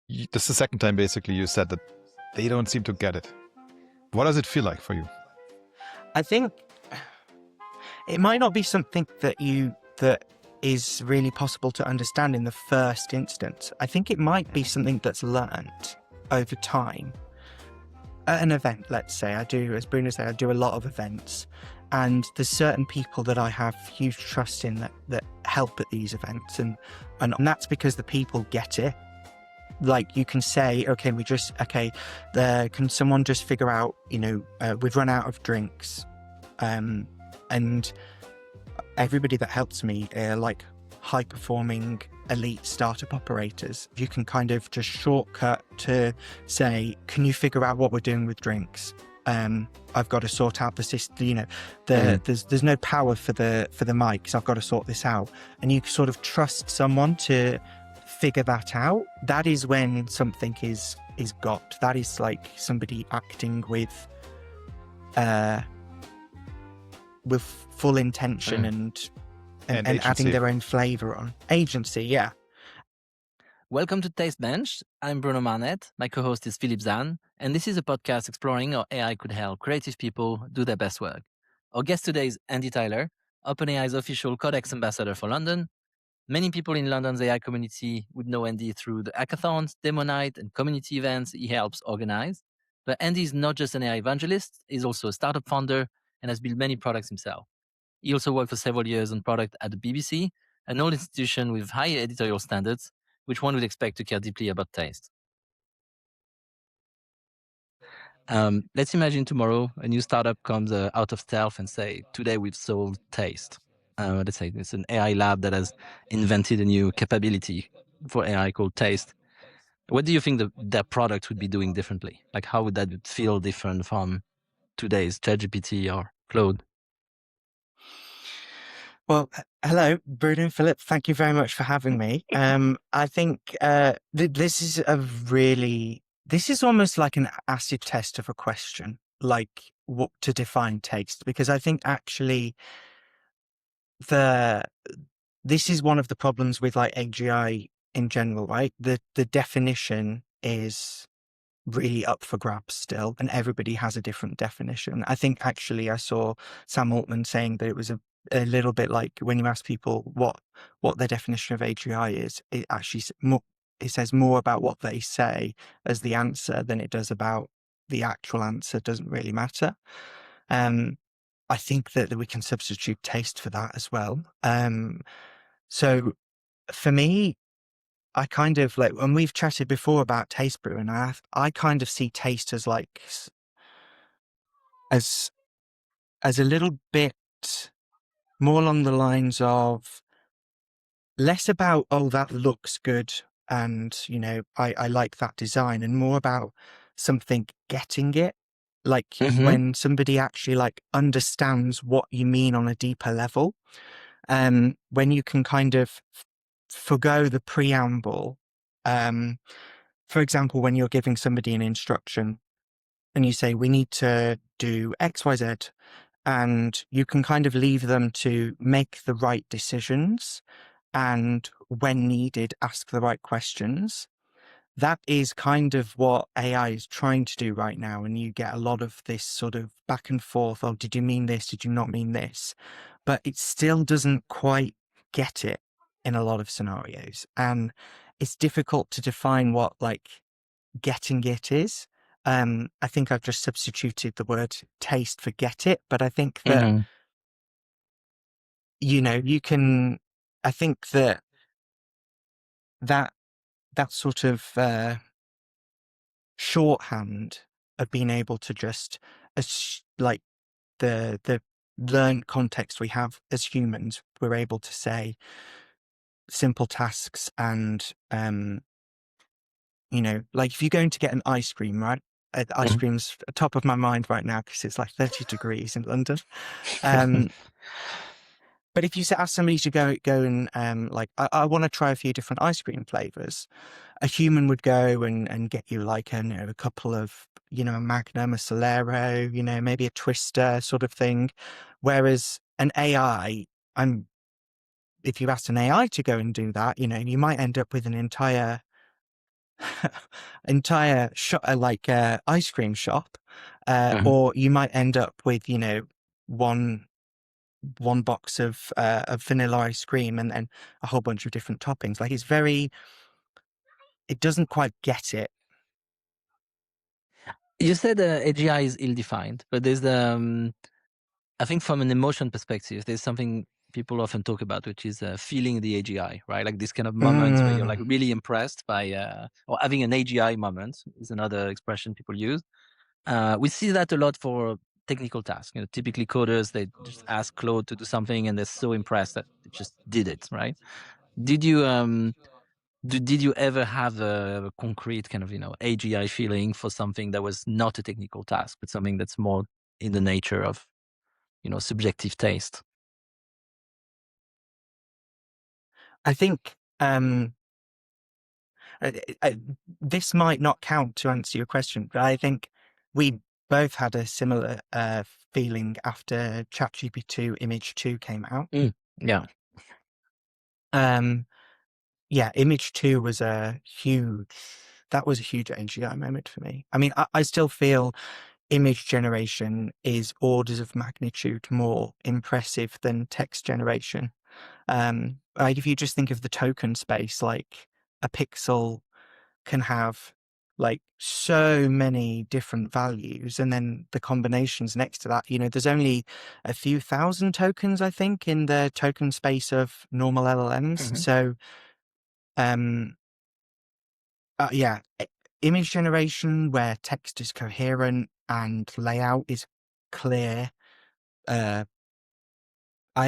This is the second time basically you said that they don't seem to get it. What does it feel like for you? I think it might not be something that is really possible to understand in the first instance. I think it might be something that's learned over time. At an event, let's say, as Bruno said, I do a lot of events, and there's certain people that I have huge trust in that help at these events, and that's because the people get it. Like, you can say, can someone just figure out, we've run out of drinks, and everybody that helps me are like high performing elite startup operators. You can kind of just shortcut to say, can you figure out what we're doing with drinks? I've got to sort out the system, there's no power for the mics. I've got to sort this out. And you sort of trust someone to figure that out. That is when something is got. That is like somebody acting with full intention and adding their own flavor on. Agency, yeah. Welcome to Taste Bench. I'm Bruno Marnet. My co-host is Philippe Zahn, and this is a podcast exploring how AI could help creative people do their best work. Our guest today is Andy Tyler, OpenAI's official Codex ambassador for London. Many people in London's AI community would know Andy through the hackathons, demo night, and community events he helps organize. But Andy is not just an AI evangelist, he's also a startup founder and has built many products himself. He also worked for several years on product at the BBC, an old institution with high editorial standards, which one would expect to care deeply about taste. Let's imagine tomorrow a new startup comes out of stealth and say, today we've solved taste. Let's say it's an AI lab that has invented a new capability for AI called taste. What do you think their product would be doing differently? Like, how would that feel different from today's ChatGPT or Claude? Well, hello, Bruno and Philip. Thank you very much for having me. I think this is almost like an acid test of a question, like what to define taste, because I think actually this is one of the problems with like AGI in general, right? The definition is really up for grabs still, and everybody has a different definition. I think actually I saw Sam Altman saying that it was a little bit like when you ask people what their definition of AGI is, it actually it says more about what they say as the answer than it does about the actual answer. Doesn't really matter. I think that we can substitute taste for that as well. So for me, I kind of like, when we've chatted before about taste brew, and I kind of see taste as like as a little bit more along the lines of less about, oh, that looks good and I like that design, and more about something getting it, like when somebody actually like understands what you mean on a deeper level, when you can kind of forgo the preamble. For example, when you're giving somebody an instruction and you say, we need to do X, Y, Z, and you can kind of leave them to make the right decisions and when needed, ask the right questions. That is kind of what AI is trying to do right now. And you get a lot of this sort of back and forth. Oh, did you mean this? Did you not mean this? But it still doesn't quite get it in a lot of scenarios. And it's difficult to define what like getting it is. I think I've just substituted the word taste for get it, but I think that, you can, I think that sort of shorthand of being able to just like the learned context we have as humans, we're able to say simple tasks and like if you're going to get an ice cream, right? Ice cream's top of my mind right now because it's like 30 degrees in London. But if you ask somebody to go and like, I want to try a few different ice cream flavors, a human would go and get you like a couple of, a Magnum, a Solero, maybe a Twister sort of thing. Whereas an AI, if you asked an AI to go and do that, you might end up with an entire entire shop, like ice cream shop, Mhm. or you might end up with, you know, one box of vanilla ice cream and then a whole bunch of different toppings. Like it doesn't quite get it. You said AGI is ill-defined, but there's I think from an emotion perspective, there's something people often talk about, which is feeling the AGI, right? Like this kind of moments where you're like really impressed by, or having an AGI moment is another expression people use. We see that a lot for technical tasks. You know, typically coders, they just ask Claude to do something and they're so impressed that they just did it, right? Did you did you ever have a concrete kind of, you know, AGI feeling for something that was not a technical task, but something that's more in the nature of, you know, subjective taste? I think this might not count to answer your question, but I think we both had a similar feeling after ChatGPT Image 2 came out. Yeah. Yeah, Image 2 was a huge AGI moment for me. I mean, I still feel image generation is orders of magnitude more impressive than text generation. Like if you just think of the token space, like a pixel can have like so many different values, and then the combinations next to that, you know, there's only a few thousand tokens, I think, in the token space of normal LLMs. So yeah, image generation where text is coherent and layout is clear. I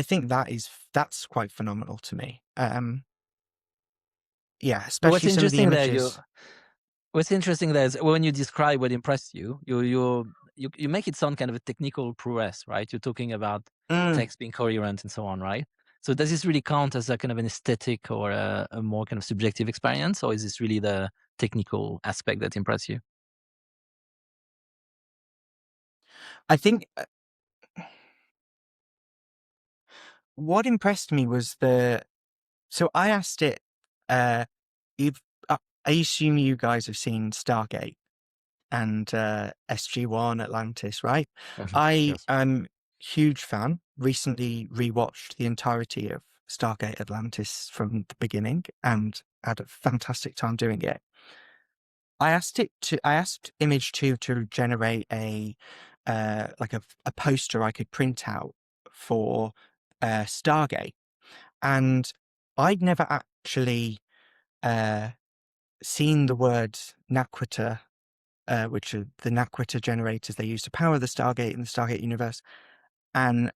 think that's quite phenomenal to me. Yeah, But what's especially some of the interesting there, images. what's interesting there is when you describe what impressed you make it sound kind of a technical prowess, right? You're talking about text being coherent and so on, right? So does this really count as a kind of an aesthetic or a more kind of subjective experience, or is this really the technical aspect that impressed you? I think what impressed me was so I asked it, if I assume you guys have seen Stargate and SG-1 Atlantis, right? I Yes. am huge fan. Recently rewatched the entirety of Stargate Atlantis from the beginning and had a fantastic time doing it. I asked Image 2 to generate like a poster I could print out for Stargate, and I'd never actually seen the word Naquator, which are the Naquator generators they use to power the Stargate in the Stargate universe. And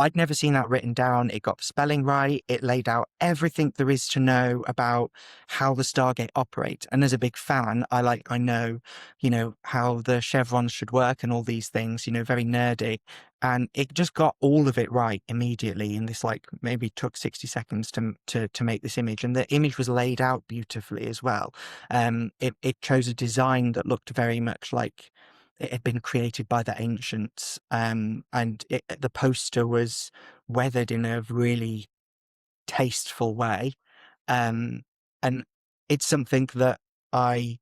I'd never seen that written down. It got the spelling right. It laid out everything there is to know about how the Stargate operates. And as a big fan, I know, you know, how the chevrons should work and all these things, you know, very nerdy. And it just got all of it right immediately. And this like maybe took 60 seconds to make this image. And the image was laid out beautifully as well. It chose a design that looked very much like it had been created by the ancients, and the poster was weathered in a really tasteful way, and it's something that I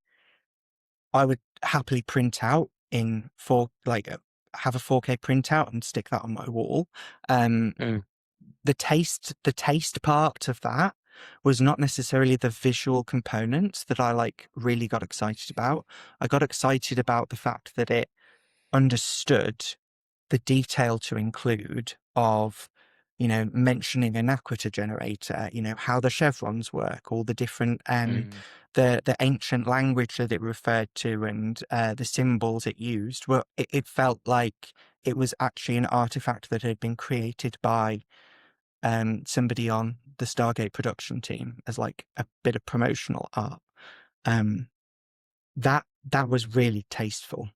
would happily print out in have a 4K printout and stick that on my wall. The taste part of that was not necessarily the visual components that I like really got excited about. I got excited about the fact that it understood the detail to include of, you know, mentioning an Naquator generator, you know, how the chevrons work, all the different, the ancient language that it referred to and the symbols it used. Well, it felt like it was actually an artifact that had been created by somebody on the Stargate production team as like a bit of promotional art. That was really tasteful.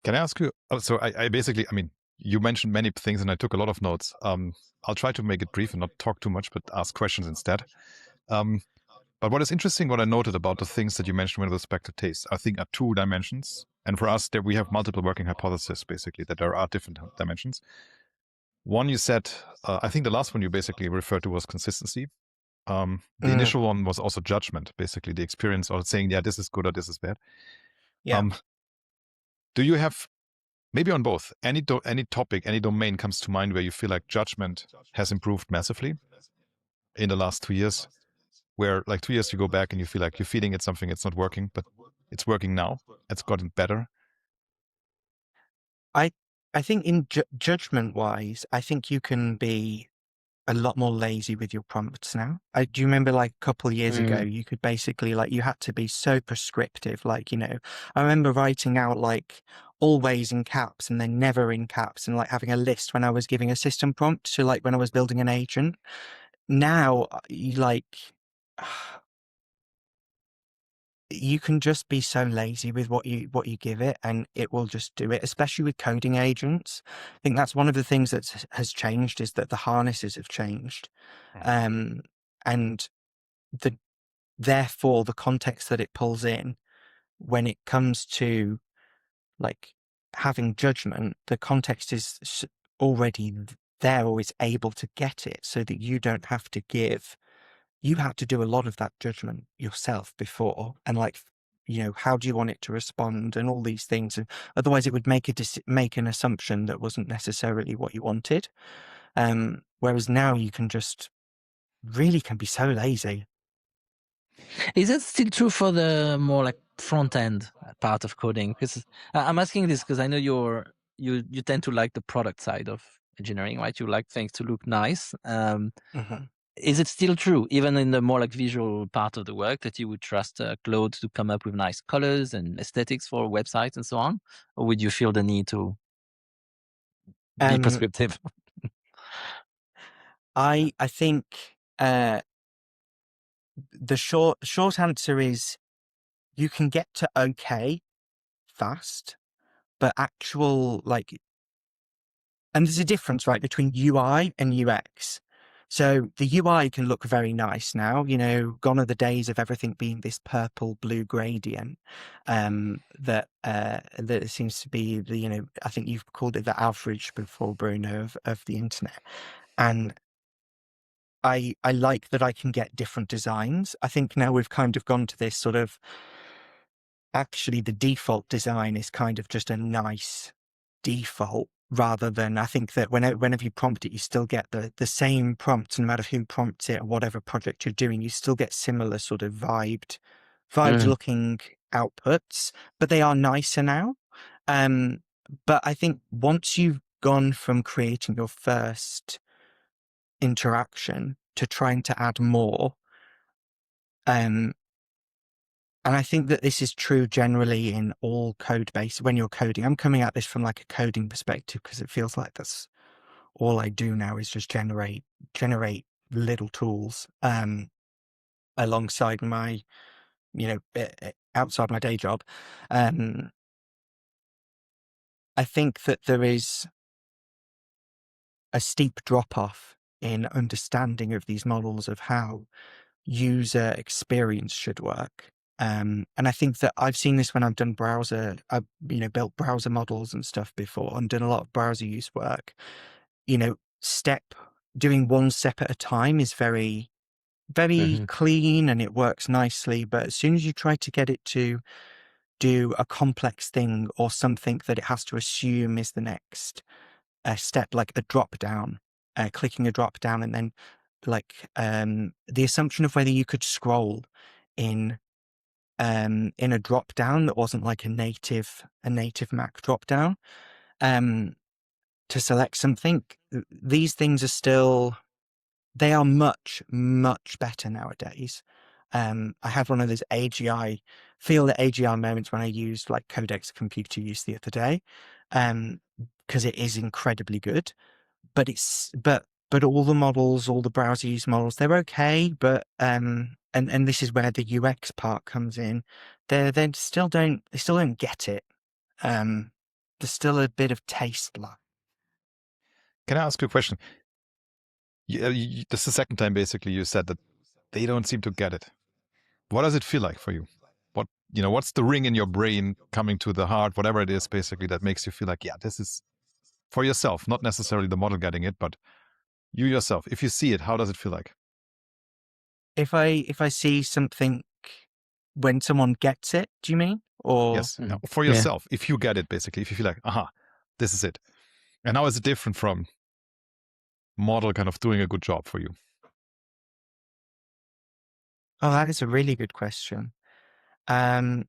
Can I ask you? So I basically, I mean, you mentioned many things and I took a lot of notes. I'll try to make it brief and not talk too much, but ask questions instead. But what is interesting, what I noted about the things that you mentioned with respect to taste, I think are two dimensions. And for us, we have multiple working hypotheses, basically, that there are different dimensions. One, you said, I think the last one you basically referred to was consistency. The initial one was also judgment, basically the experience or saying, yeah, this is good or this is bad. Yeah. Do you have, maybe on both, any topic, any domain comes to mind where you feel like judgment has improved massively in the last 2 years? Where like 2 years you go back and you feel like you're feeding it something, it's not working, but it's working now. It's gotten better. I think in judgment wise, I think you can be a lot more lazy with your prompts now. Do you remember like a couple of years ago, you could basically like, you had to be so prescriptive. Like, you know, I remember writing out like always in caps and then never in caps and like having a list when I was giving a system prompt. So like when I was building an agent. Now, you can just be so lazy with what you give it and it will just do it, especially with coding agents. I think that's one of the things that has changed, is that the harnesses have changed. And therefore the context that it pulls in when it comes to like having judgment, the context is already there or is able to get it, so that you don't have to give. You had to do a lot of that judgment yourself before, and like, you know, how do you want it to respond and all these things, and otherwise it would make an assumption that wasn't necessarily what you wanted. Whereas now you can just really can be so lazy. Is that still true for the more like front end part of coding? Because I'm asking this because I know you tend to like the product side of engineering, right? You like things to look nice. Is it still true, even in the more like visual part of the work, that you would trust Claude to come up with nice colors and aesthetics for websites and so on? Or would you feel the need to be prescriptive? I think the short answer is you can get to okay fast, but actual like, and there's a difference, right, between UI and UX. So the UI can look very nice now, you know, gone are the days of everything being this purple blue gradient, that seems to be the, you know, I think you've called it the average before, Bruno, of the internet. And I like that I can get different designs. I think now we've kind of gone to this sort of, actually the default design is kind of just a nice default, rather than, I think that whenever you prompt it, you still get the same prompt, no matter who prompts it or whatever project you're doing, you still get similar sort of vibed looking outputs, but they are nicer now. But I think once you've gone from creating your first interaction to trying to add more, and I think that this is true generally in all code base when you're coding. I'm coming at this from like a coding perspective because it feels like that's all I do now, is just generate little tools alongside my, you know, outside my day job. I think that there is a steep drop off in understanding of these models of how user experience should work. And I think that I've seen this when I've done I've, you know, built browser models and stuff before and done a lot of browser use work. You know, doing one step at a time is very, very clean and it works nicely. But as soon as you try to get it to do a complex thing or something that it has to assume is the next step, like a drop down, clicking a drop down, and then like the assumption of whether you could scroll in a drop down that wasn't like a native Mac drop down to select something. These things are still, they are much, much better nowadays. I had one of those AGI moments when I used like Codex Computer Use the other day, because it is incredibly good. But all the models, all the browser use models, they're okay. But and this is where the UX part comes in. They still don't get it. There's still a bit of taste left. Can I ask you a question? This is the second time basically you said that they don't seem to get it. What does it feel like for you? What's the ring in your brain coming to the heart, whatever it is, basically, that makes you feel like, yeah, this is for yourself, not necessarily the model getting it, but you yourself. If you see it, how does it feel like? If I see something when someone gets it, do you mean? Or Yes, for yeah. yourself. If you get it, basically, if you feel like, aha, this is it. And how is it different from model kind of doing a good job for you? Oh, that is a really good question. When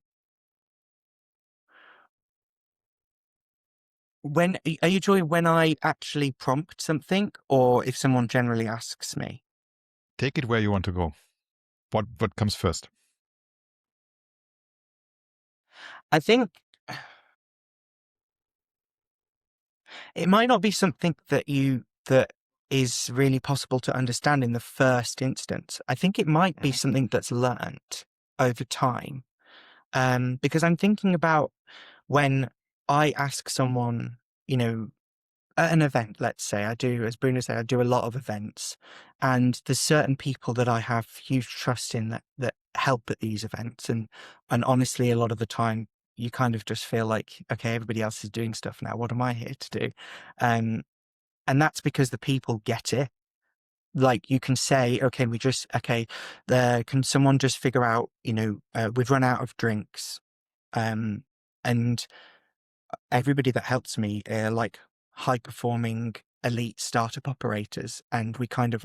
are you talking when I actually prompt something, or if someone generally asks me? Take it where you want to go. What comes first? I think it might not be something that is really possible to understand in the first instance. I think it might be something that's learnt over time. Because I'm thinking about when I ask someone, at an event, let's say, as Bruno said, I do a lot of events, and there's certain people that I have huge trust in that help at these events. And honestly, a lot of the time, you kind of just feel like, okay, everybody else is doing stuff now. What am I here to do? And that's because the people get it. Like you can say, okay, can someone just figure out, we've run out of drinks. And everybody that helps me are like high performing elite startup operators, and we kind of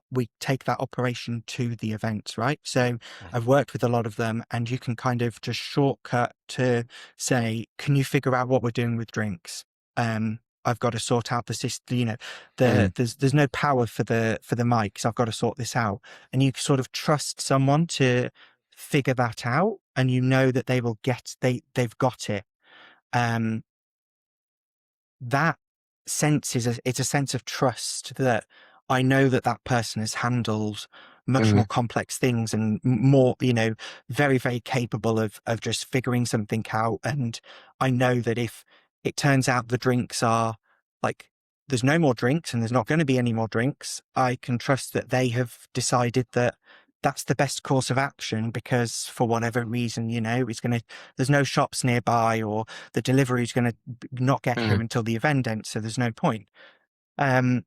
we take that operation to the events, right? So I've worked with a lot of them, and you can kind of just shortcut to say, can you figure out what we're doing with drinks? I've got to sort out the system, there's no power for the mics. I've got to sort this out. And you sort of trust someone to figure that out, and that they will they've got it. That sense it's a sense of trust that I know that person has handled much more complex things and more, very, very capable of just figuring something out. And I know that if it turns out the drinks are like, there's no more drinks and there's not going to be any more drinks, I can trust that they have decided that that's the best course of action, because for whatever reason, there's no shops nearby, or the delivery is going to not get here until the event ends. So there's no point. I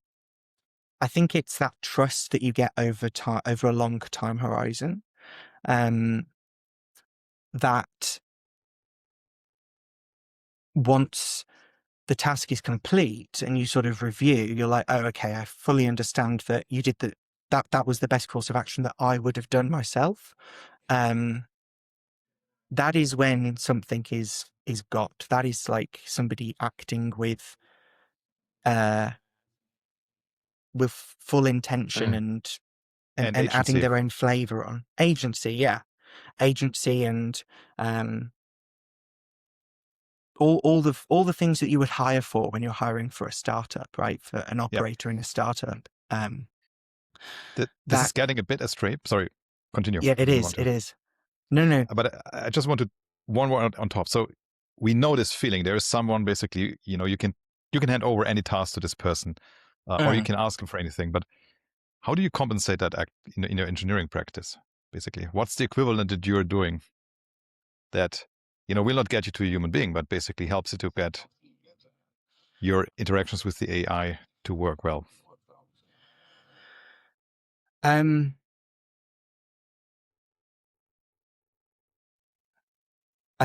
think it's that trust that you get over time, over a long time horizon. That once the task is complete and you sort of review, you're like, oh, okay, I fully understand that you did that was the best course of action that I would have done myself. That is when something is got. That is like somebody acting with full intention and adding agency. their own flavor on. Agency, and all the things that you would hire for when you're hiring for a startup, right? For an operator in a startup. This is getting a bit astray. Sorry, continue. Yeah, it is. It is. No. But I just wanted one more on top. So we know this feeling. There is someone basically, you can hand over any task to this person, or you can ask him for anything. But how do you compensate that act in your engineering practice? Basically, what's the equivalent that you're doing that will not get you to a human being, but basically helps you to get your interactions with the AI to work well? I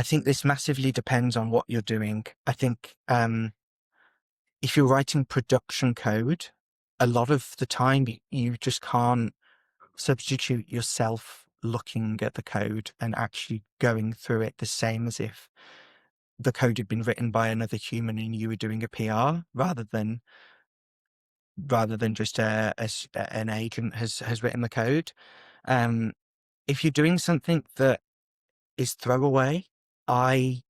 think this massively depends on what you're doing. I think if you're writing production code, a lot of the time you just can't substitute yourself looking at the code and actually going through it the same as if the code had been written by another human and you were doing a PR, rather than just an agent has written the code. If you're doing something that is throwaway, I'm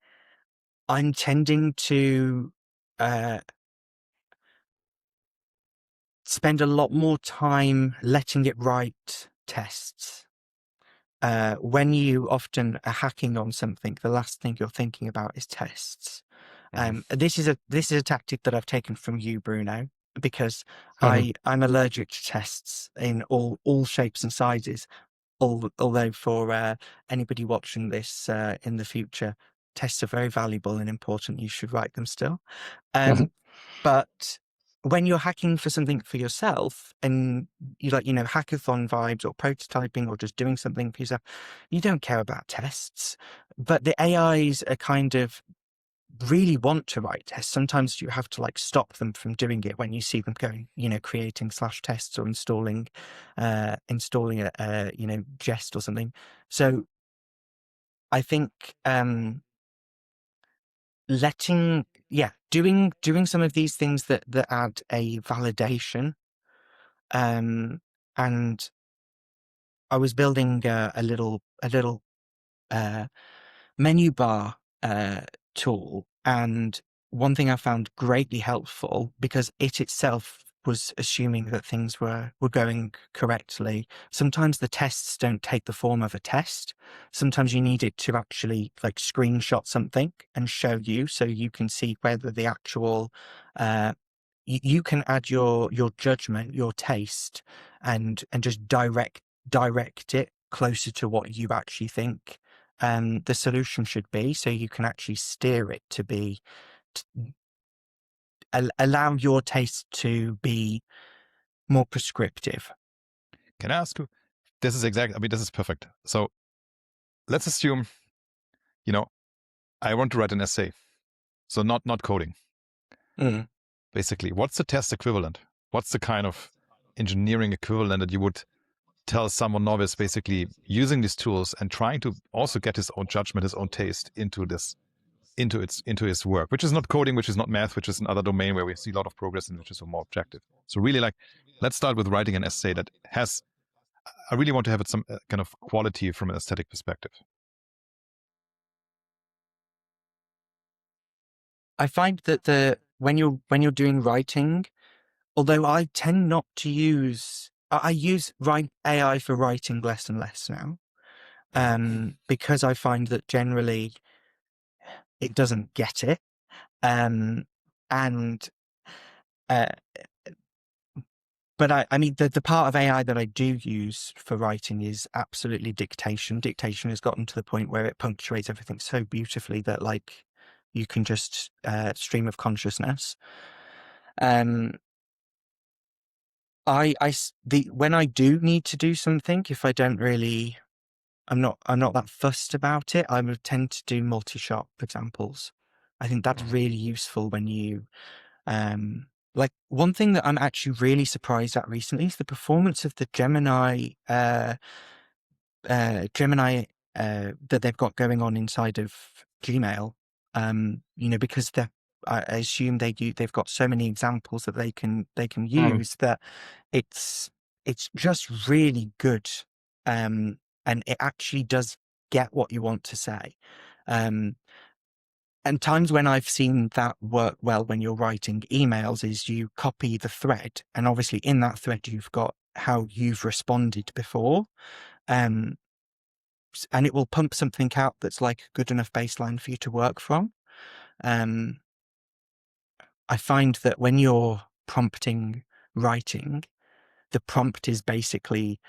tending to spend a lot more time letting it write tests. When you often are hacking on something, the last thing you're thinking about is tests. This is a tactic that I've taken from you, Bruno, because I'm allergic to tests in all shapes and sizes. Although for anybody watching this in the future, tests are very valuable and important. You should write them still. But when you're hacking for something for yourself and you like, hackathon vibes or prototyping or just doing something for yourself, you don't care about tests. But the AIs are kind of really want to write tests. Sometimes you have to like stop them from doing it when you see them going, creating /tests or installing a Jest or something. So I think doing some of these things that add a validation. And I was building a little menu bar tool, and one thing I found greatly helpful, because it itself was assuming that things were going correctly. Sometimes the tests don't take the form of a test. Sometimes you need it to actually like screenshot something and show you, so you can see whether the actual you can add your judgment, your taste, and just direct it closer to what you actually think the solution should be, so you can actually steer it to be allow your taste to be more prescriptive. Can I ask you? This is perfect. So let's assume, I want to write an essay. So not coding. Basically, what's the test equivalent? What's the kind of engineering equivalent that you would tell someone novice, basically using these tools and trying to also get his own judgment, his own taste into his work, which is not coding, which is not math, which is another domain where we see a lot of progress and which is more objective. So really, let's start with writing an essay that has, I really want to have it some kind of quality from an aesthetic perspective. I find that when you're doing writing, although I tend not to use, I use AI for writing less and less now, because I find that generally it doesn't get it, but I mean, the part of AI that I do use for writing is absolutely dictation. Dictation has gotten to the point where it punctuates everything so beautifully that like you can just stream of consciousness. When I do need to do something, if I don't really, I'm not that fussed about it, I would tend to do multi-shot examples. I think that's really useful when you like, one thing that I'm actually really surprised at recently is the performance of the Gemini that they've got going on inside of Gmail. Because I assume they've got so many examples that they can use that it's just really good, and it actually does get what you want to say. And times when I've seen that work well when you're writing emails is you copy the thread, and obviously in that thread you've got how you've responded before, and it will pump something out that's like a good enough baseline for you to work from. I find that when you're prompting writing, the prompt is basically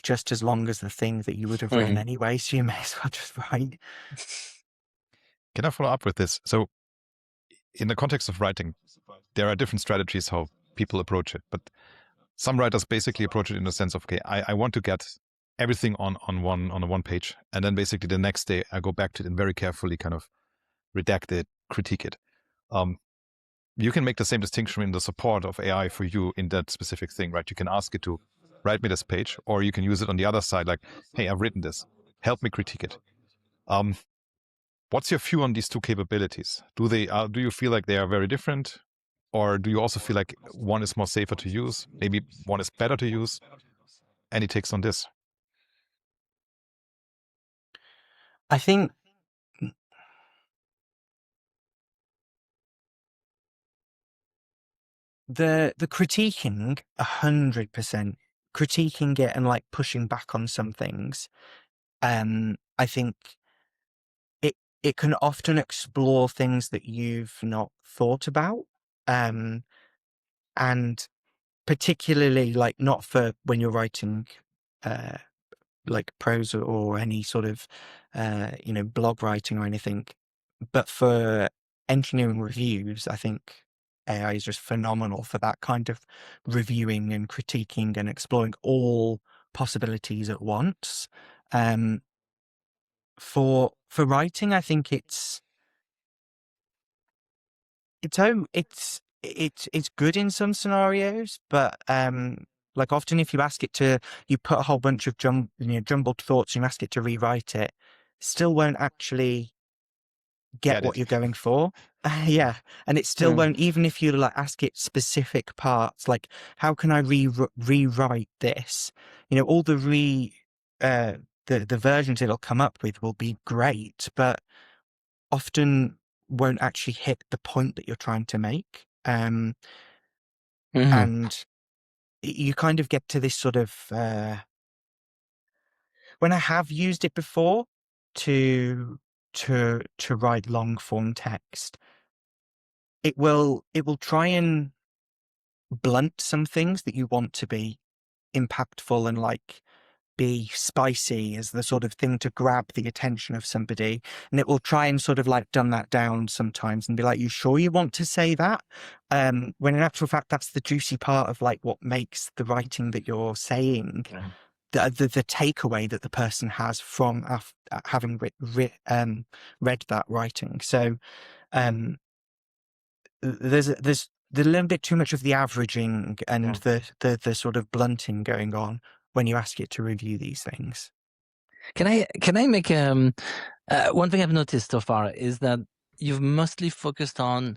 just as long as the thing that you would have written anyway, so you may as well just write. Can I follow up with this? So in the context of writing, there are different strategies how people approach it, but some writers basically approach it in the sense of, okay, I want to get everything on one page, and then basically the next day I go back to it and very carefully kind of redact it, critique it. You can make the same distinction in the support of AI for you in that specific thing, right? You can ask it to write me this page, or you can use it on the other side, like, hey, I've written this, help me critique it. What's your view on these two capabilities? Do you feel like they are very different, or do you also feel like one is more safer to use? Maybe one is better to use? Any takes on this? I think the critiquing, 100%, critiquing it and like pushing back on some things, I think it can often explore things that you've not thought about, and particularly like not for when you're writing like prose or any sort of blog writing or anything, but for engineering reviews, I think AI is just phenomenal for that kind of reviewing and critiquing and exploring all possibilities at once. For writing, I think it's good in some scenarios, but like often if you ask it to, you put a whole bunch of jumbled thoughts and you ask it to rewrite it, still won't actually get what it. you're going for. Yeah, and it still won't, even if you like ask it specific parts, like how can I rewrite this? All the the versions it'll come up with will be great, but often won't actually hit the point that you're trying to make. Mhm. And you kind of get to this sort of when I have used it before to write long form text, it will try and blunt some things that you want to be impactful and like be spicy as the sort of thing to grab the attention of somebody, and it will try and sort of like dumb that down sometimes and be like, you sure you want to say that, when in actual fact that's the juicy part of like what makes the writing that you're saying the takeaway that the person has from having read that writing. So there's a little bit too much of the averaging and the sort of blunting going on when you ask it to review these things. Can I make one thing I've noticed so far is that you've mostly focused on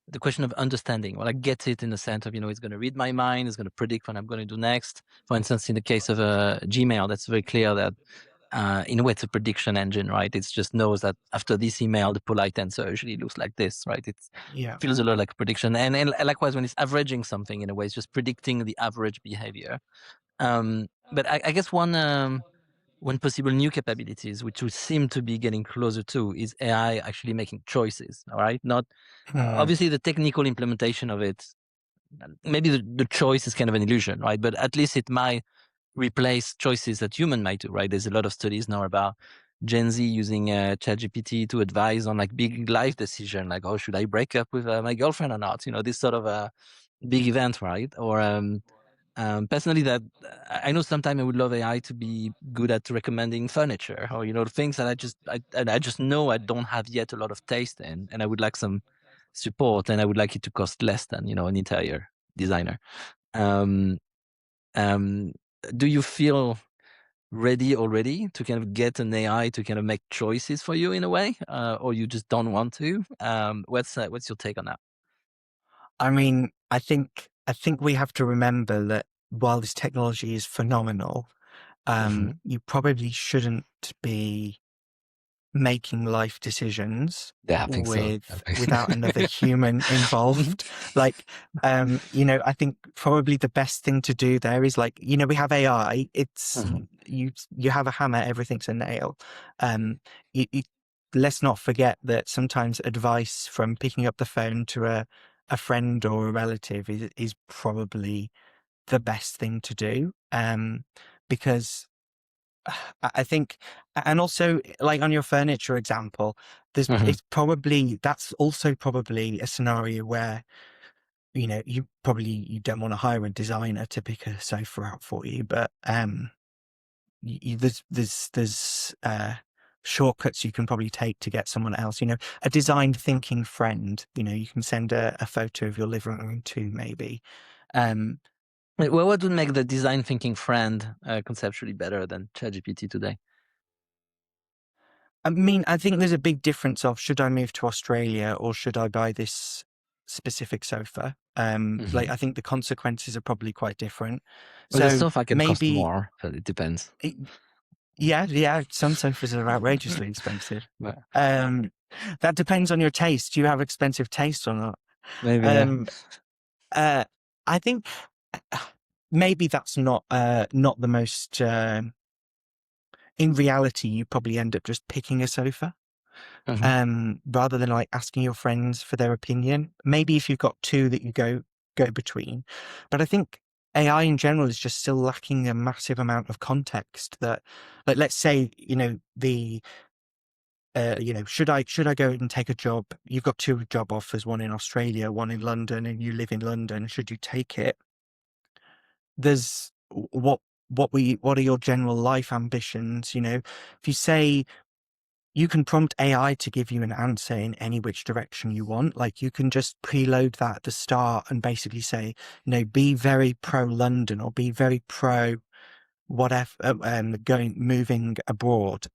the question of understanding. Well, I get it in the sense of, it's going to read my mind, it's going to predict what I'm going to do next. For instance, in the case of Gmail, that's very clear that in a way it's a prediction engine, right? It just knows that after this email, the polite answer usually looks like this, right? It feels a lot like a prediction. And likewise, when it's averaging something, in a way, it's just predicting the average behavior. But I guess one possible new capabilities, which we seem to be getting closer to, is AI actually making choices, all right? Not obviously the technical implementation of it, maybe the choice is kind of an illusion, right? But at least it might replace choices that human might do, right? There's a lot of studies now about Gen Z using ChatGPT to advise on like big life decision, like, oh, should I break up with my girlfriend or not? This sort of a big event, right? Or personally, that I know sometimes I would love AI to be good at recommending furniture, or things that I just know I don't have yet a lot of taste in, and I would like some support, and I would like it to cost less than an interior designer. Um, do you feel ready already to kind of get an AI to kind of make choices for you in a way, or you just don't want to? What's your take on that? I mean, I think we have to remember that while this technology is phenomenal, you probably shouldn't be making life decisions Yeah, I think so. without another human involved. Like, I think probably the best thing to do there is like, we have AI. It's you have a hammer, everything's a nail. Let's not forget that sometimes advice from picking up the phone to a friend or a relative is probably the best thing to do. Because I think, and also like on your furniture example, that's also probably a scenario where, you don't want to hire a designer to pick a sofa out for you, but there's shortcuts you can probably take to get someone else, a design thinking friend, you can send a photo of your living room to maybe. Well, what would make the design thinking friend conceptually better than ChatGPT today? I mean, I think there's a big difference of should I move to Australia or should I buy this specific sofa? Like I think the consequences are probably quite different. Well, So the sofa can cost maybe, more, but it depends. yeah, some sofas are outrageously expensive. But That depends on your taste. Do you have expensive taste or not? maybe, yeah. I think maybe that's not the most. In reality, you probably end up just picking a sofa. Rather than like asking your friends for their opinion. Maybe if you've got two that you go between. But I think AI in general is just still lacking a massive amount of context that, like, let's say, the should I go and take a job? You've got 2 job offers, one in Australia, one in London, and you live in London. Should you take it? There's what are your general life ambitions? If you say you can prompt AI to give you an answer in any which direction you want, like you can just preload that at the start and basically say, be very pro London or be very pro whatever, moving abroad,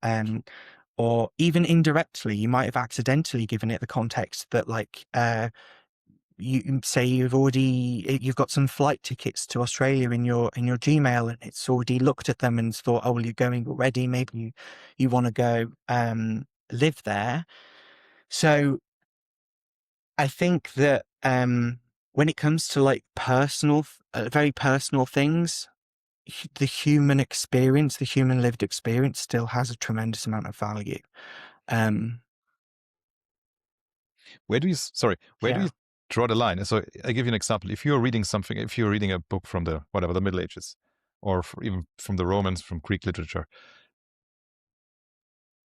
or even indirectly, you might have accidentally given it the context that you say you've got some flight tickets to Australia in your Gmail, and it's already looked at them and thought, oh well, you're going already, maybe you want to go live there. So I think that when it comes to like personal, very personal things, the human experience, the human lived experience still has a tremendous amount of value. Where do you Yeah. draw the line? So I give you an example. If you're reading a book from the Middle Ages, or even from the Romans, from Greek literature,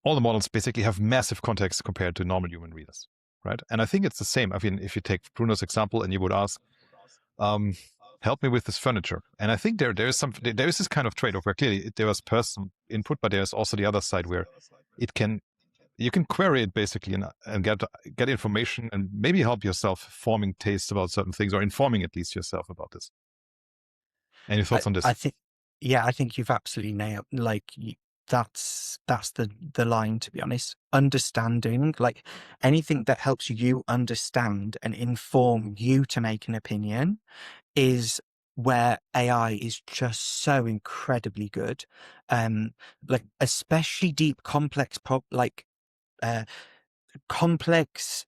all the models basically have massive context compared to normal human readers, right? And I think it's the same. I mean, if you take Bruno's example and you would ask, help me with this furniture, and I think there is this kind of trade-off where clearly there was personal input, but there's also the other side where you can query it basically and get information and maybe help yourself forming tastes about certain things, or informing at least yourself about this. Any thoughts on this? I think you've absolutely nailed, that's the line, to be honest. Understanding, like anything that helps you understand and inform you to make an opinion, is where AI is just so incredibly good. Like especially deep, complex complex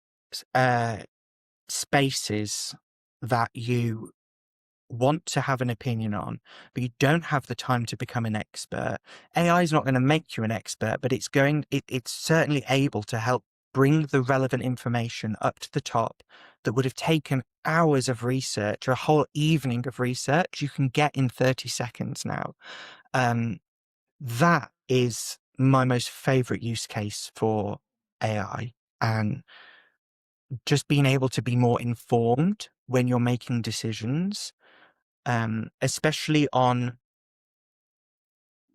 spaces that you want to have an opinion on, but you don't have the time to become an expert. AI is not going to make you an expert, but it's certainly able to help bring the relevant information up to the top that would have taken hours of research or a whole evening of research. You can get in 30 seconds now. That is my most favorite use case for AI, and just being able to be more informed when you're making decisions, especially on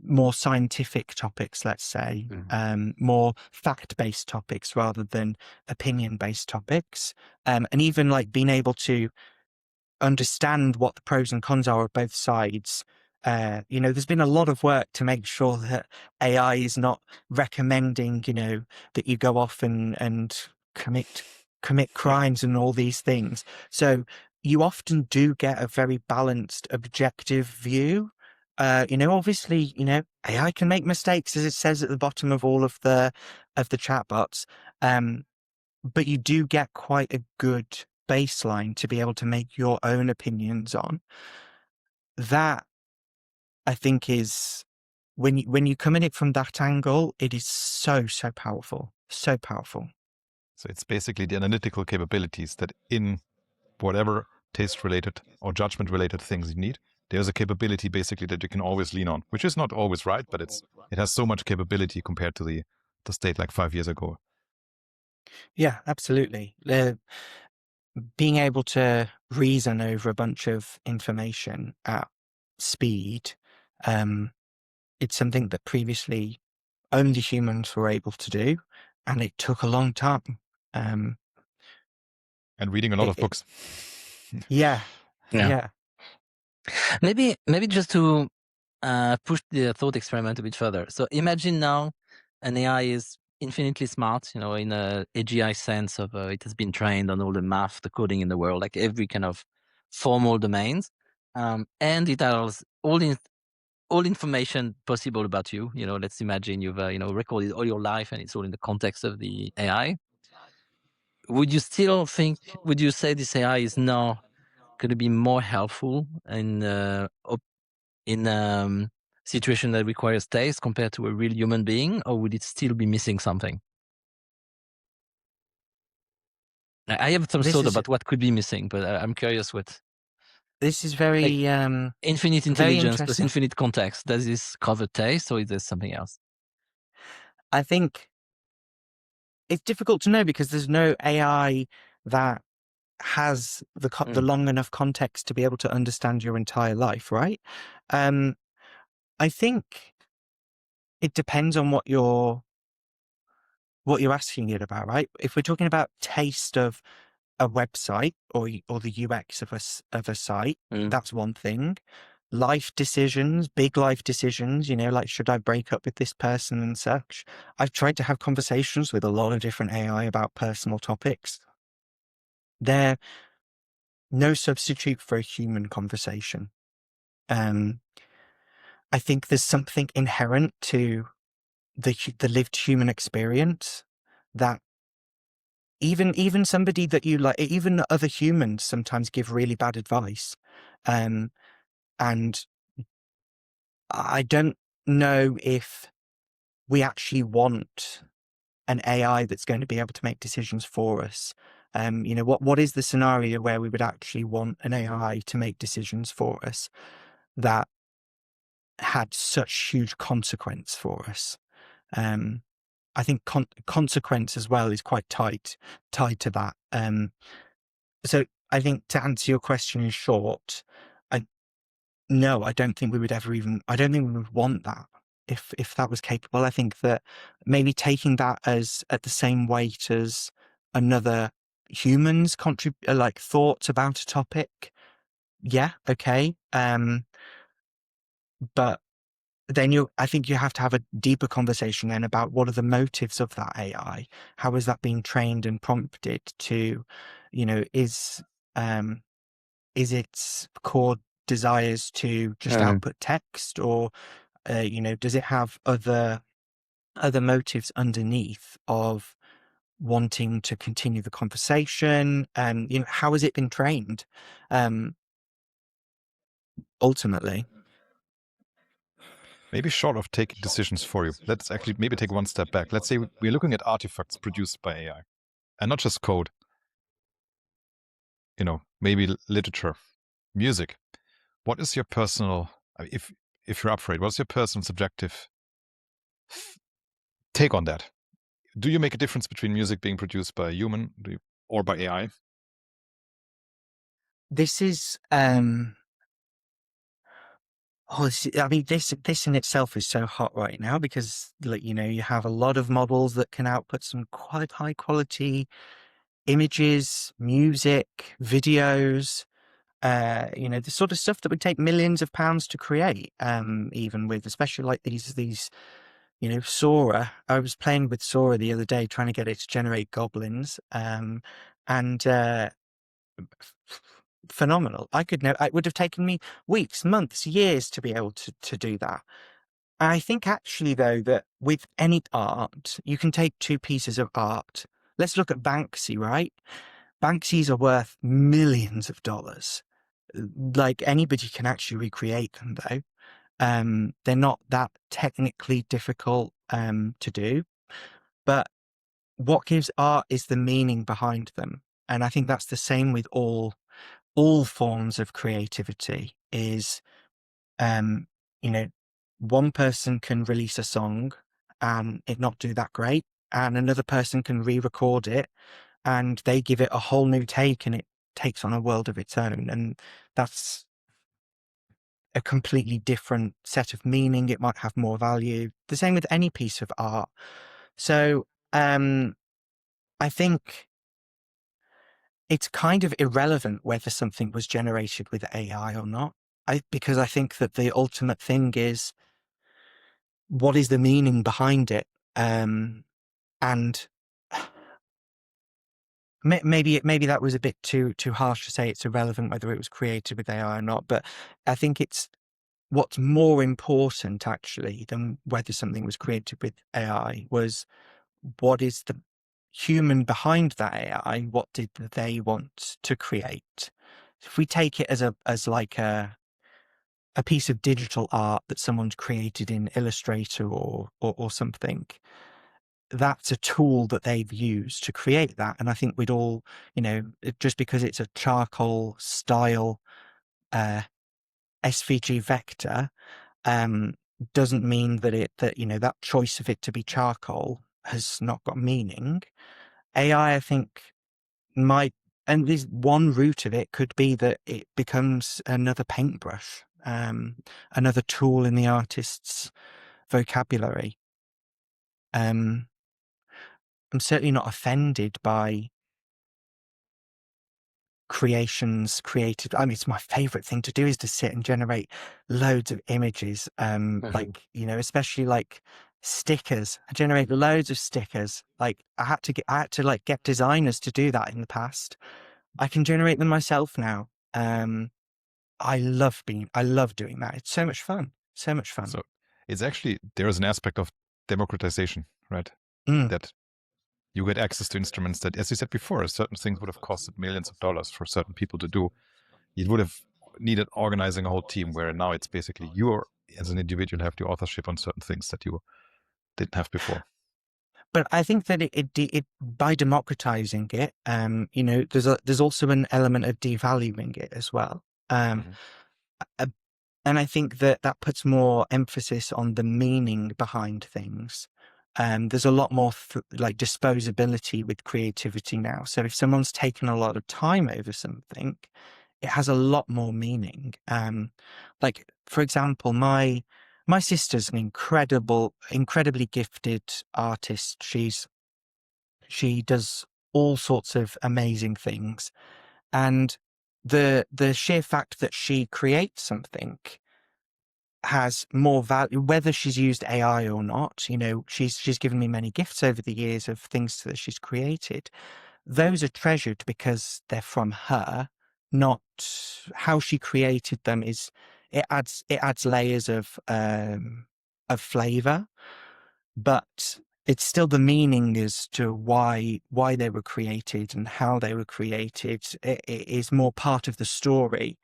more scientific topics, let's say, more fact-based topics rather than opinion-based topics, and even like being able to understand what the pros and cons are of both sides. There's been a lot of work to make sure that AI is not recommending, that you go off and commit crimes and all these things. So you often do get a very balanced, objective view. Obviously, AI can make mistakes, as it says at the bottom of all of the chatbots, but you do get quite a good baseline to be able to make your own opinions on. That, I think, is when you come in it from that angle, it is so powerful, so powerful. So it's basically the analytical capabilities that in whatever taste-related or judgment-related things you need, there's a capability basically that you can always lean on, which is not always right, but it has so much capability compared to the state like 5 years ago. Yeah, absolutely. Being able to reason over a bunch of information at speed, it's something that previously only humans were able to do, and it took a long time. And reading a lot of books. Yeah. Maybe just to push the thought experiment a bit further. So imagine now an AI is infinitely smart, in a AGI sense of it has been trained on all the math, the coding in the world, like every kind of formal domains, and it has all information possible about you. Let's imagine you've recorded all your life, and it's all in the context of the AI. Would you say this AI is now going to be more helpful in situation that requires taste compared to a real human being, or would it still be missing something? I have some thought about what could be missing, but I'm curious what. This is very infinite intelligence plus infinite context. Does this cover taste, or is there something else? I think it's difficult to know because there's no AI that has the long enough context to be able to understand your entire life, right? I think it depends on what you're asking it about, right? If we're talking about taste of a website or the UX of a site, that's one thing. Life decisions, big life decisions, like should I break up with this person and such. I've tried to have conversations with a lot of different AI about personal topics. They're no substitute for a human conversation. I think there's something inherent to the lived human experience that even somebody that you like, even other humans sometimes give really bad advice. And I don't know if we actually want an AI that's going to be able to make decisions for us. What is the scenario where we would actually want an AI to make decisions for us that had such huge consequence for us? I think consequence as well is quite tied to that. So I think to answer your question in short, no, I don't think we would I don't think we would want that if that was capable. I think that maybe taking that as at the same weight as another human's like thoughts about a topic. Yeah. Okay. But then I think you have to have a deeper conversation then about what are the motives of that AI? How is that being trained and prompted to, is its core desires to just output text, or does it have other motives underneath of wanting to continue the conversation? And how has it been trained ultimately? Maybe short of taking decisions for you, let's actually maybe take one step back. Let's say we're looking at artifacts produced by AI, and not just code. Maybe literature, music. What is your personal, if you're up for it, what's your personal subjective take on that? Do you make a difference between music being produced by a human or by AI? This is this in itself is so hot right now because, you have a lot of models that can output some quite high quality images, music, videos, the sort of stuff that would take millions of pounds to create, even with, especially like these, Sora. I was playing with Sora the other day, trying to get it to generate goblins, and phenomenal. It would have taken me weeks, months, years to be able to do that. I think actually, though, that with any art, you can take two pieces of art. Let's look at Banksy, right? Banksies are worth millions of dollars. Like anybody can actually recreate them, though. They're not that technically difficult to do. But what gives art is the meaning behind them. And I think that's the same with all forms of creativity is, one person can release a song and it not do that great, and another person can re-record it and they give it a whole new take and it takes on a world of its own. And that's a completely different set of meaning. It might have more value. The same with any piece of art. So I think it's kind of irrelevant whether something was generated with AI or not. Because I think that the ultimate thing is, what is the meaning behind it? And maybe that was a bit too harsh to say it's irrelevant whether it was created with AI or not. But I think it's what's more important actually than whether something was created with AI was, what is the human behind that AI? What did they want to create? If we take it as like a piece of digital art that someone's created in Illustrator or something, that's a tool that they've used to create that. And I think we'd all, just because it's a charcoal style SVG vector, doesn't mean that that choice of it to be charcoal has not got meaning. AI, I think, might, and this one root of it could be that it becomes another paintbrush, another tool in the artist's vocabulary. I'm certainly not offended by creations created. I mean, it's my favorite thing to do is to sit and generate loads of images. Like, you know, especially like stickers. I generate loads of stickers. Like I had to like get designers to do that in the past. I can generate them myself now. I love doing that. It's so much fun. So much fun. So it's actually, there is an aspect of democratization, right? Mm. That you get access to instruments that, as you said before, certain things would have costed millions of dollars for certain people to do. You would have needed organizing a whole team, where now it's basically you as an individual have the authorship on certain things that you didn't have before. But I think that it by democratizing it, you know, there's also an element of devaluing it as well. And I think that puts more emphasis on the meaning behind things. There's a lot more like disposability with creativity now. So if someone's taken a lot of time over something, it has a lot more meaning. Like, for example, my sister's an incredibly gifted artist. She does all sorts of amazing things. And the sheer fact that she creates something has more value, whether she's used AI or not. You know, she's given me many gifts over the years of things that she's created. Those are treasured because they're from her, not how she created them. It adds layers of flavor, but it's still the meaning as to why they were created and how they were created. It is more part of the story.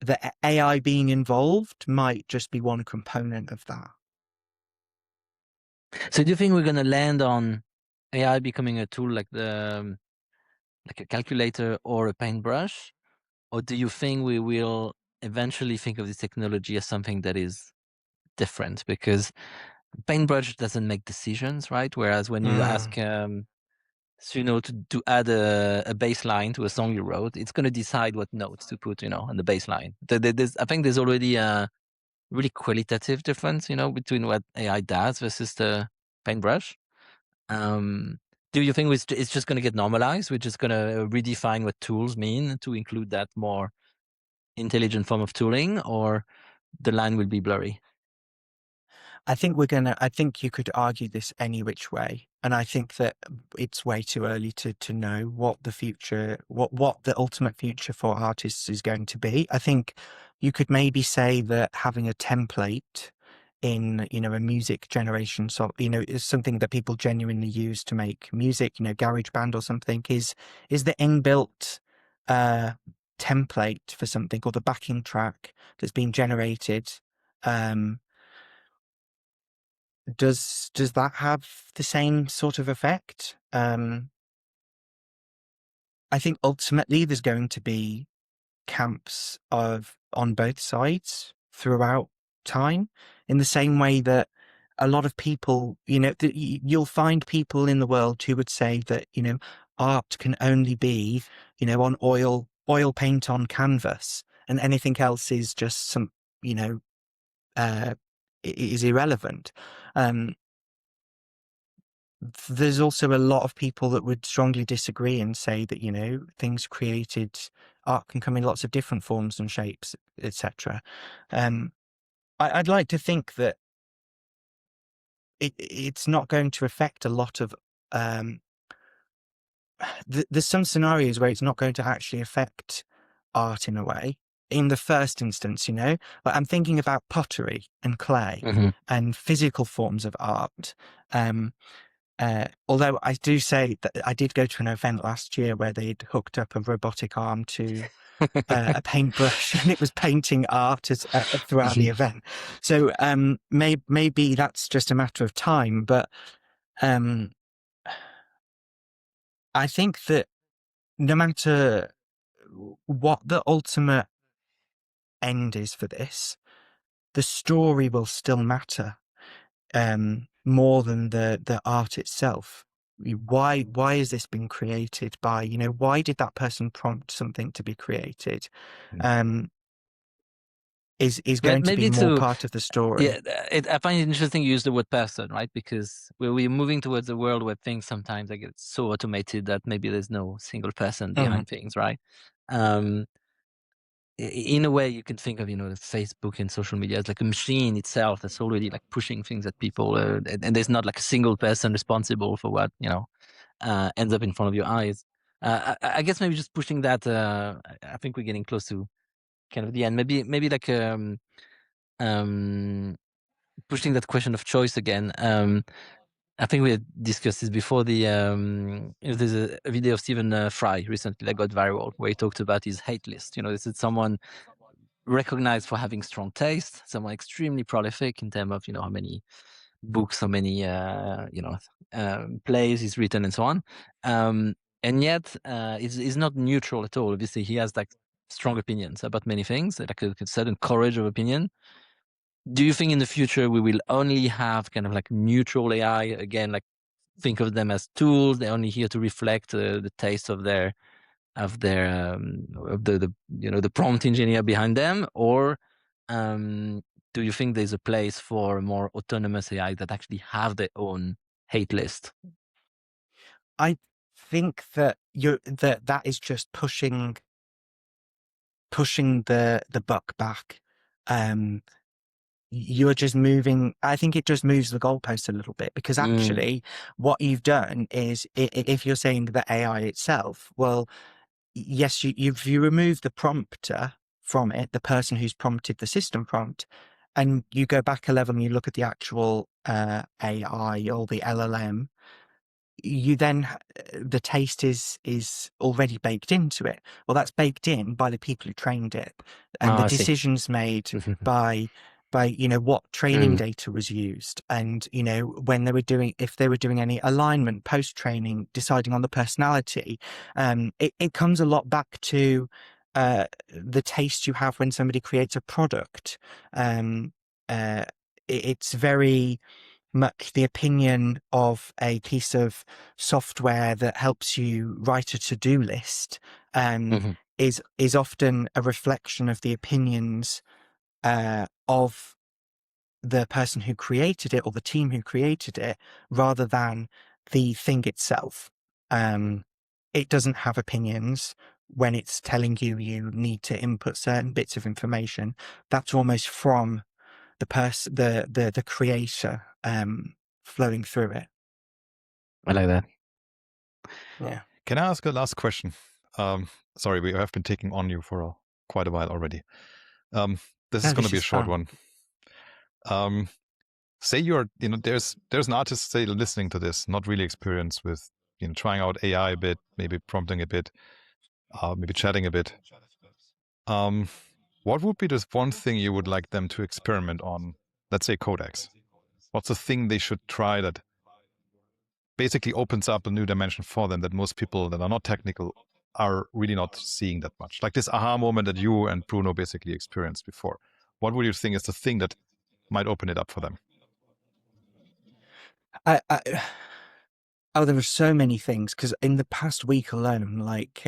The AI being involved might just be one component of that. So do you think we're going to land on AI becoming a tool like a calculator or a paintbrush? Or do you think we will eventually think of this technology as something that is different? Because paintbrush doesn't make decisions, right? Whereas when you ask Suno to add a bass line to a song you wrote, it's going to decide what notes to put, on the bass line. I think there's already a really qualitative difference, between what AI does versus the paintbrush. Do you think it's just going to get normalized? We're just going to redefine what tools mean to include that more intelligent form of tooling, or the line will be blurry? I think you could argue this any which way. And I think that it's way too early to know what the future, what the ultimate future for artists is going to be. I think you could maybe say that having a template in, a music generation, so, is something that people genuinely use to make music, GarageBand or something, is the inbuilt template for something, or the backing track that's being generated. Does that have the same sort of effect? I think ultimately there's going to be camps on both sides throughout time, in the same way that a lot of people, you'll find people in the world who would say that, art can only be, on oil paint on canvas, and anything else is just some, is irrelevant. There's also a lot of people that would strongly disagree and say that, things created, art can come in lots of different forms and shapes, etc. I'd like to think that it's not going to affect a lot of. There's some scenarios where it's not going to actually affect art in a way. In the first instance, but I'm thinking about pottery and clay and physical forms of art. Although I do say that I did go to an event last year where they'd hooked up a robotic arm to a paintbrush, and it was painting art throughout the event. So maybe that's just a matter of time. But I think that no matter what the ultimate end is for this, the story will still matter. more than the art itself. Why has this been created by, you know, why did that person prompt something to be created? Is going to Maybe be more to part of the story. yeah, I find it interesting you use the word person, right? Because we're moving towards a world where things sometimes like get so automated that maybe there's no single person behind things, right? In a way, you can think of, you know, the Facebook and social media as like a machine itself that's already like pushing things at people, and there's not like a single person responsible for what, you know, ends up in front of your eyes. I guess maybe just pushing that. I think we're getting close to kind of the end. Maybe like um, pushing that question of choice again. I think we had discussed this before. There's a video of Stephen Fry recently that got viral where he talked about his hate list. You know, this is someone recognized for having strong taste, someone extremely prolific in terms of, you know, how many books, how many plays he's written and so on. And yet he's not neutral at all. Obviously, he has like strong opinions about many things, like a certain courage of opinion. Do you think in the future we will only have kind of like neutral AI again, like think of them as tools? They're only here to reflect the taste of the you know, the prompt engineer behind them, or do you think there's a place for more autonomous AI that actually have their own hate list? I think that that is just pushing the buck back. You're just moving. I think it just moves the goalpost a little bit, because actually what you've done is, if you're saying the AI itself, well, yes, you remove the prompter from it, the person who's prompted the system prompt, and you go back a level and you look at the actual AI or the LLM. You then, the taste is already baked into it. Well, that's baked in by the people who trained it, and the I see. decisions made by you know, what training data was used, and, you know, when they were doing, if they were doing any alignment post training, deciding on the personality. It comes a lot back to the taste you have when somebody creates a product. It's very much the opinion of a piece of software that helps you write a to-do list, is often a reflection of the opinions of the person who created it or the team who created it, rather than the thing itself. It doesn't have opinions when it's telling you you need to input certain bits of information. That's almost from the creator, flowing through it. I like that. Yeah. Can I ask a last question? Sorry, we have been taking on you for quite a while already. This is going to be a short one. Say you're, you know, there's an artist, say, listening to this, not really experienced with, you know, trying out AI a bit, maybe prompting a bit, maybe chatting a bit. What would be this one thing you would like them to experiment on? Let's say Codex. What's the thing they should try that basically opens up a new dimension for them that most people that are not technical are really not seeing that much? Like this aha moment that you and Bruno basically experienced before. What would you think is the thing that might open it up for them? Oh, there were so many things, because in the past week alone, like,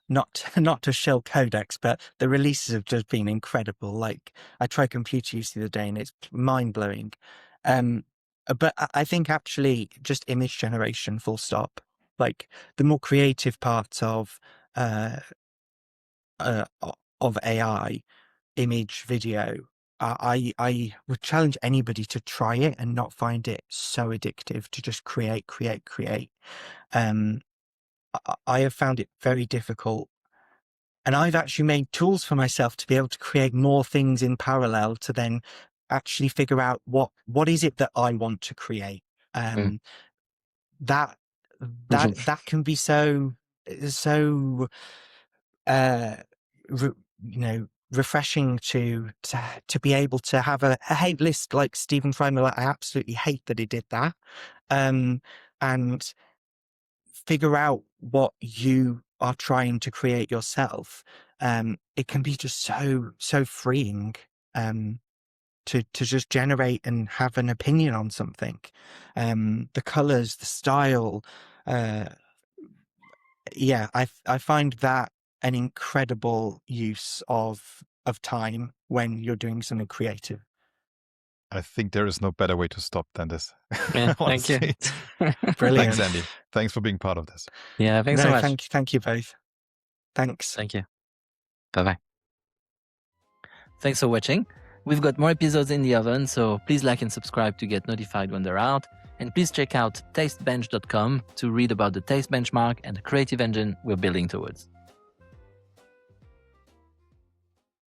not to shill Codex, but the releases have just been incredible. Like, I tried computer use the other day and it's mind blowing. But I think actually just image generation, full stop. Like, the more creative parts of AI, image, video, I would challenge anybody to try it and not find it so addictive to just create. I have found it very difficult, and I've actually made tools for myself to be able to create more things in parallel, to then actually figure out what is it that I want to create. That can be so you know, refreshing to be able to have a hate list like Stephen Fry. I absolutely hate that he did that, and figure out what you are trying to create yourself. It can be just so freeing, to just generate and have an opinion on something. The colors, the style, I find that an incredible use of time when you're doing something creative. I think there is no better way to stop than this. Yeah, thank you. Brilliant. Thanks, Andy. Thanks for being part of this. Yeah, thanks so much. Thank you both. Thanks. Thank you. Bye-bye. Thanks for watching. We've got more episodes in the oven, so please like and subscribe to get notified when they're out. And please check out tastebench.com to read about the Taste Benchmark and the creative engine we're building towards.